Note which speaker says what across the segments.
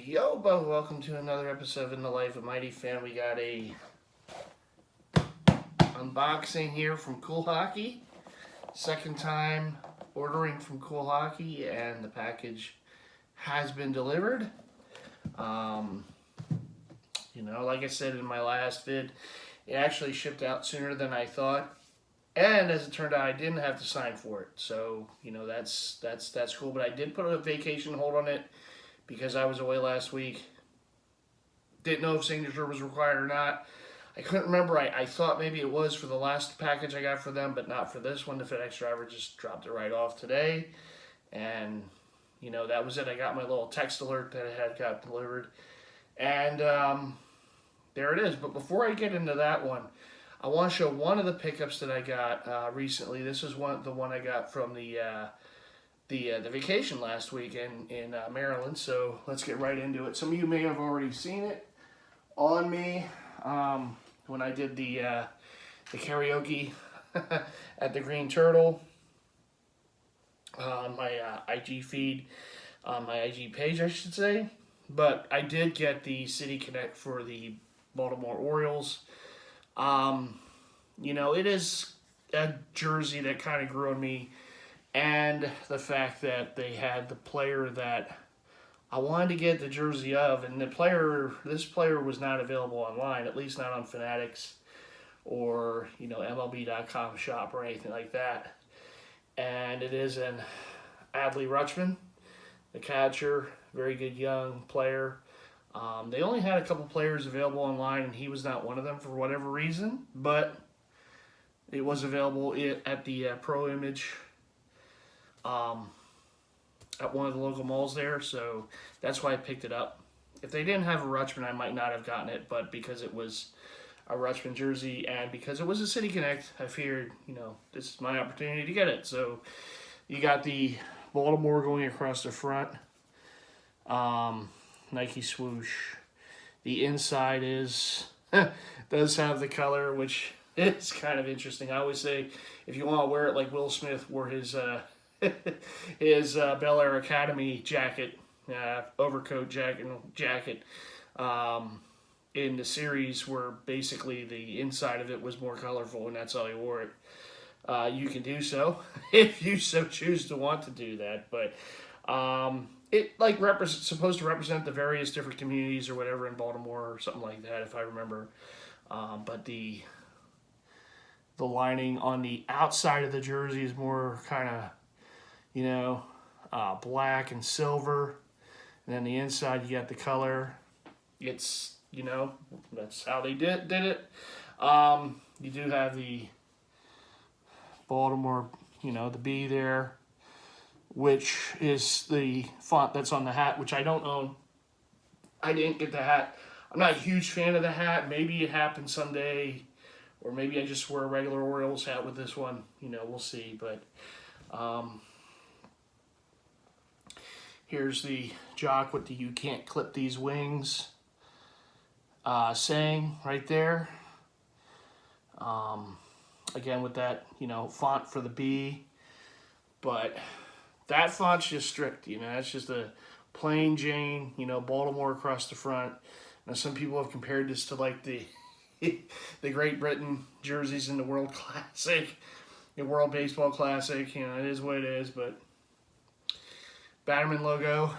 Speaker 1: Yo, Bo, welcome to another episode in the life of MightyFan. We got a unboxing here from Cool Hockey. Second time ordering from Cool Hockey, and the package has been delivered. Like I said in my last vid, it actually shipped out sooner than I thought. And as it turned out, I didn't have to sign for it. So, that's cool. But I did put a vacation hold on it because I was away last week. Didn't know if signature was required or not. I couldn't remember. I thought maybe it was for the last package I got for them, but not for this one. The FedEx driver just dropped it right off today. And, that was it. I got my little text alert that it had got delivered. And there it is. But before I get into that one, I want to show one of the pickups that I got recently. This is the one I got from the vacation last week in Maryland. So let's get right into it. Some of you may have already seen it on me when I did the karaoke at the Green Turtle on my IG feed, on my IG page, I should say. But I did get the City Connect for the Baltimore Orioles. It is a jersey that kind of grew on me, and the fact that they had the player that I wanted to get the jersey of, and this player was not available online, at least not on Fanatics or, MLB.com shop or anything like that. And it is an Adley Rutschman, the catcher, very good young player. They only had a couple players available online, and he was not one of them for whatever reason, but it was available at the Pro Image at one of the local malls there, so that's why I picked it up. If they didn't have a Rutschman, I might not have gotten it, but because it was a Rutschman jersey and because it was a City Connect, I figured, this is my opportunity to get it. So you got the Baltimore going across the front. Nike swoosh. The inside does have the color, which is kind of interesting. I always say, if you want to wear it like Will Smith wore his Bel Air Academy jacket, overcoat jacket, in the series, where basically the inside of it was more colorful, and that's how he wore it. You can do so if you so choose to want to do that, but it supposed to represent the various different communities or whatever in Baltimore or something like that, if I remember. But the lining on the outside of the jersey is more kind of, black and silver. And then the inside, you got the color. It's, that's how they did it. You do have the Baltimore, the B there, which is the font that's on the hat, which I don't own. I didn't get the hat. I'm not a huge fan of the hat. Maybe it happens someday, or maybe I just wear a regular Orioles hat with this one. We'll see. But here's the jock with the "You can't clip these wings" saying right there. Again, with that, font for the B. But that font's just strict, that's just a plain Jane, Baltimore across the front. Now, some people have compared this to like the Great Britain jerseys in the World Classic, the World Baseball Classic. It is what it is, but Batterman logo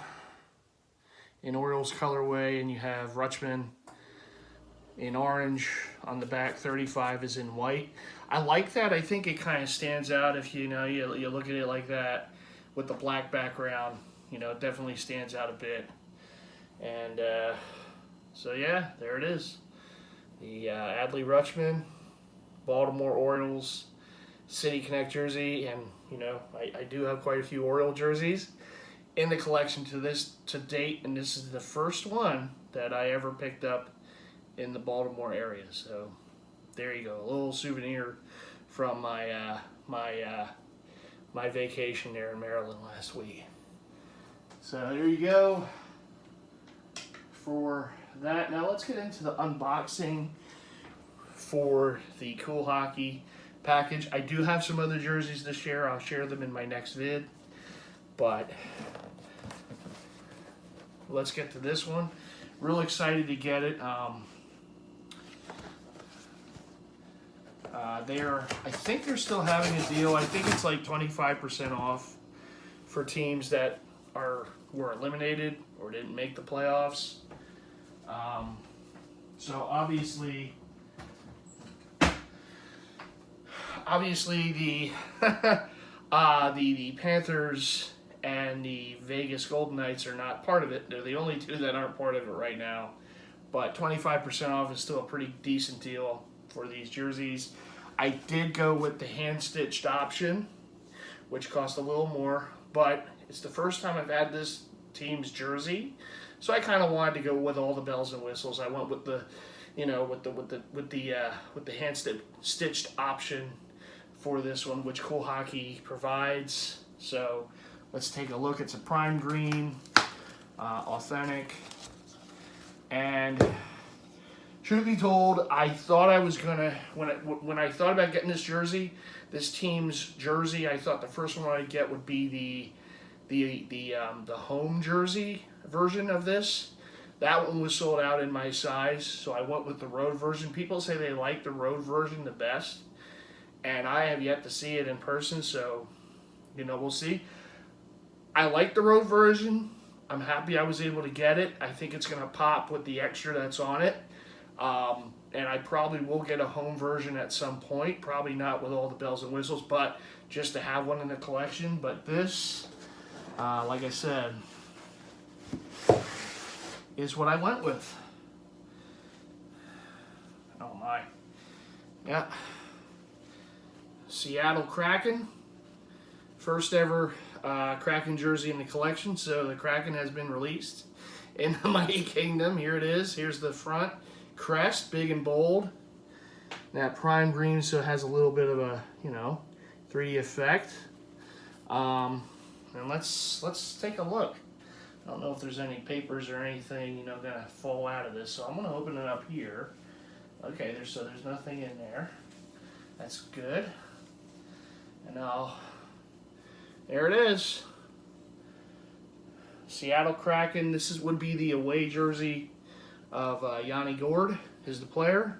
Speaker 1: in Orioles colorway, and you have Rutschman in orange on the back. 35 is in white. I like that. I think it kind of stands out if you look at it like that with the black background. It definitely stands out a bit. And so yeah, there it is. The Adley Rutschman Baltimore Orioles City Connect jersey, and I do have quite a few Oriole jerseys in the collection to date, and this is the first one that I ever picked up in the Baltimore area. So there you go, a little souvenir from my my vacation there in Maryland last week. So there you go for that. Now let's get into the unboxing for the Cool Hockey package. I do have some other jerseys to share. I'll share them in my next vid. But let's get to this one. Real excited to get it. I think they're still having a deal. I think it's like 25% off for teams that were eliminated or didn't make the playoffs. So obviously the the Panthers and the Vegas Golden Knights are not part of it. They're the only two that aren't part of it right now. But 25% off is still a pretty decent deal for these jerseys. I did go with the hand-stitched option, which cost a little more, but it's the first time I've had this team's jersey, so I kind of wanted to go with all the bells and whistles. I went with the, with the hand-stitched option for this one, which Cool Hockey provides. So let's take a look. It's a prime green, authentic, and truth be told, I thought I was gonna when I thought about getting this jersey, this team's jersey, I thought the first one I'd get would be the home jersey version of this. That one was sold out in my size, so I went with the road version. People say they like the road version the best, and I have yet to see it in person, so we'll see. I like the road version. I'm happy I was able to get it. I think it's gonna pop with the extra that's on it. And I probably will get a home version at some point. Probably not with all the bells and whistles, but just to have one in the collection. But this, like I said, is what I went with. Oh my. Yeah. Seattle Kraken. First ever Kraken jersey in the collection. So the Kraken has been released in the Mighty Kingdom. Here it is. Here's the front crest, big and bold. That prime green, so it has a little bit of a 3D effect. And let's take a look. I don't know if there's any papers or anything gonna fall out of this, so I'm gonna open it up here. Okay, there's nothing in there. That's good. And now there it is. Seattle Kraken. This would be the away jersey of Yanni Gourde is the player,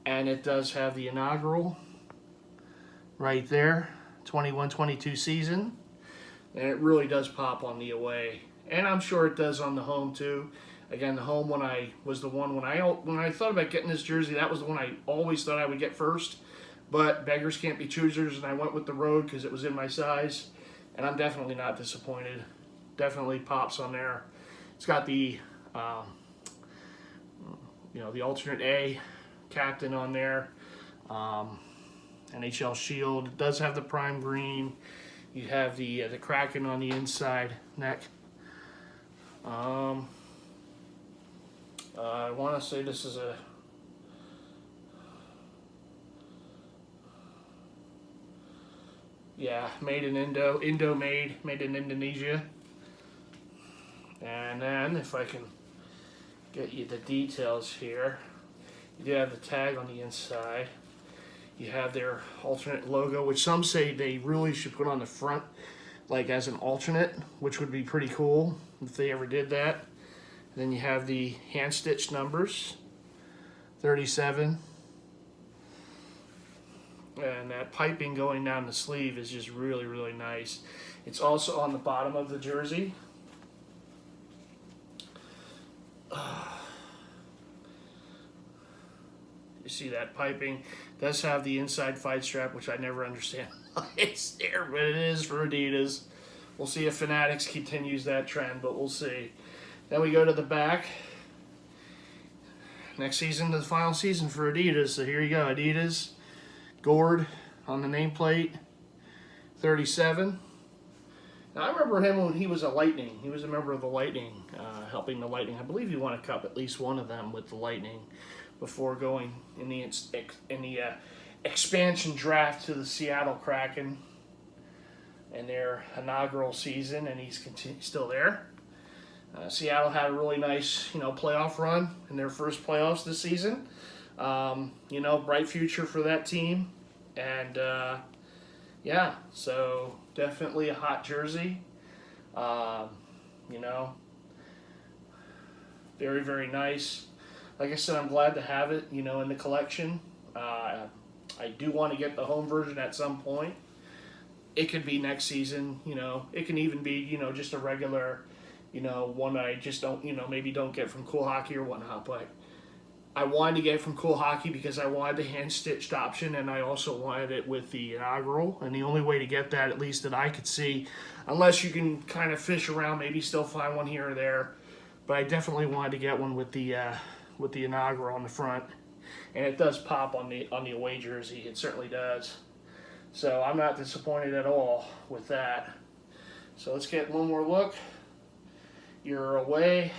Speaker 1: and it does have the inaugural right there, 21-22 season, and it really does pop on the away, and I'm sure it does on the home too. Again, the home when I thought about getting this jersey, that was the one I always thought I would get first, but beggars can't be choosers, and I went with the road because it was in my size, and I'm definitely not disappointed. Definitely pops on there. It's got the the alternate A captain on there, NHL shield. It does have the prime green. You have the Kraken on the inside neck. I want to say this is made in made in Indonesia. And then if I can get you the details here. You do have the tag on the inside. You have their alternate logo, which some say they really should put on the front, like as an alternate, which would be pretty cool if they ever did that. And then you have the hand-stitched numbers, 37. And that piping going down the sleeve is just really, really nice. It's also on the bottom of the jersey. You see that piping. It does have the inside fight strap, which I never understand why it's there, but it is for Adidas. We'll see if Fanatics continues that trend, but we'll see. Then we go to the back. Next season, the final season for Adidas. So here you go, Adidas, Gourde on the nameplate, 37. Now, I remember him when he was a Lightning. He was a member of the Lightning, helping the Lightning. I believe he won a cup, at least one of them, with the Lightning before going in the expansion draft to the Seattle Kraken in their inaugural season, and he's still there. Seattle had a really nice, playoff run in their first playoffs this season. Bright future for that team, and so definitely a hot jersey. Very, very nice. Like I said, I'm glad to have it, you know, in the collection. I do want to get the home version at some point. It could be next season, you know. It can even be, you know, just a regular, you know, one I just don't, you know, maybe don't get from Cool Hockey or whatnot. But I wanted to get it from Cool Hockey because I wanted the hand-stitched option, and I also wanted it with the inaugural. And the only way to get that, at least that I could see, unless you can kind of fish around, maybe still find one here or there. But I definitely wanted to get one with the inaugural on the front. And it does pop on the away jersey. It certainly does. So I'm not disappointed at all with that. So let's get one more look. You're away.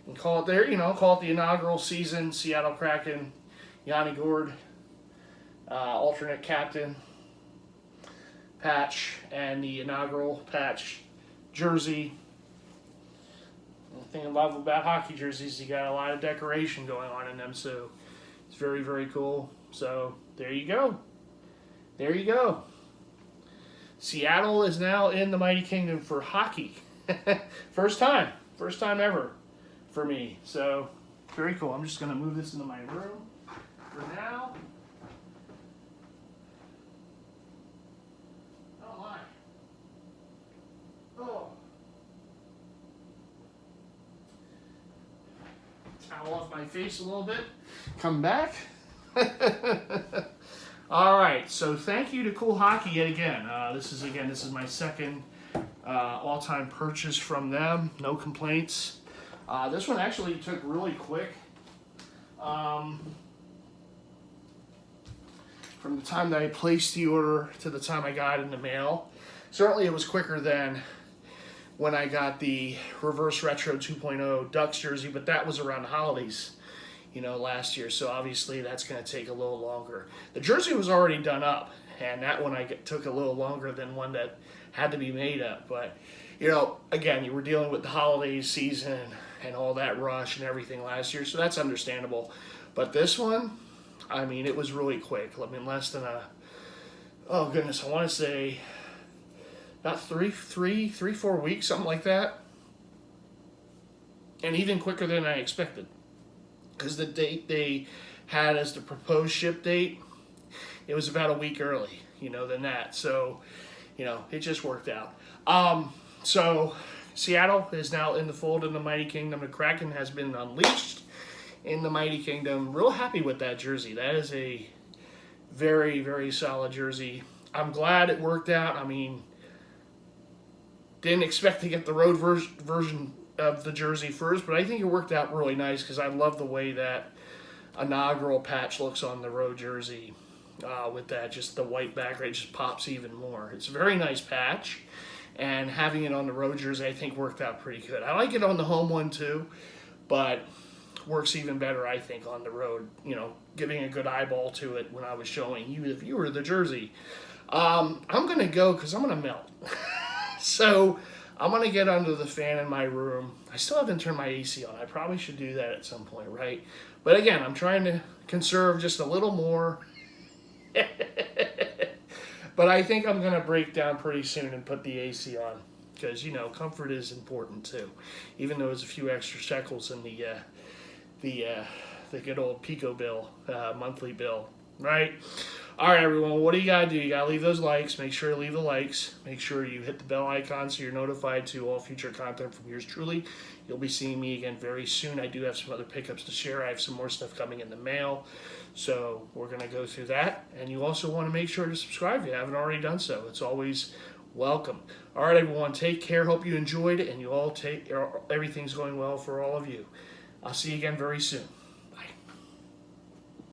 Speaker 1: And call it there, you know, call it the inaugural season. Seattle Kraken, Yanni Gourde, alternate captain patch, and the inaugural patch jersey. The thing I love about hockey jerseys, you got a lot of decoration going on in them, so it's very, very cool. So there you go. There you go. Seattle is now in the Mighty Kingdom for hockey. First time ever for me. So very cool. I'm just going to move this into my room for now. Oh my. Oh. Towel off my face a little bit. Come back. All right, so thank you to Cool Hockey yet again. This is my second all-time purchase from them. No complaints. This one actually took really quick. From the time that I placed the order to the time I got it in the mail. Certainly it was quicker than when I got the Reverse Retro 2.0 Ducks jersey, but that was around the holidays, you know, last year. So obviously that's going to take a little longer. The jersey was already done up, and that one took a little longer than one that had to be made up. But, you know, again, you were dealing with the holiday season and all that rush and everything last year, so that's understandable. But this one, I mean, it was really quick. I mean, less than oh goodness, I want to say about 4 weeks, something like that. And even quicker than I expected. Because the date they had as the proposed ship date, it was about a week early, you know, than that. So, you know, it just worked out. So Seattle is now in the fold in the Mighty Kingdom. The Kraken has been unleashed in the Mighty Kingdom. Real happy with that jersey. That is a very, very solid jersey. I'm glad it worked out. I mean, didn't expect to get the road version of the jersey first, but I think it worked out really nice because I love the way that inaugural patch looks on the road jersey with that, just the white background just pops even more. It's a very nice patch, and having it on the road jersey I think worked out pretty good. I like it on the home one too, but works even better I think on the road, you know, giving a good eyeball to it when I was showing you the viewer the jersey. I'm going to go because I'm going to melt. So I'm going to get under the fan in my room. I still haven't turned my AC on. I probably should do that at some point, right? But again, I'm trying to conserve just a little more. But I think I'm going to break down pretty soon and put the AC on. Because, you know, comfort is important too. Even though there's a few extra shekels in the good old Pico bill, monthly bill, right? All right, everyone, what do you got to do? You got to leave those likes. Make sure to leave the likes. Make sure you hit the bell icon so you're notified to all future content from yours truly. You'll be seeing me again very soon. I do have some other pickups to share. I have some more stuff coming in the mail. So we're going to go through that. And you also want to make sure to subscribe if you haven't already done so. It's always welcome. All right, everyone, take care. Hope you enjoyed it, and you all everything's going well for all of you. I'll see you again very soon.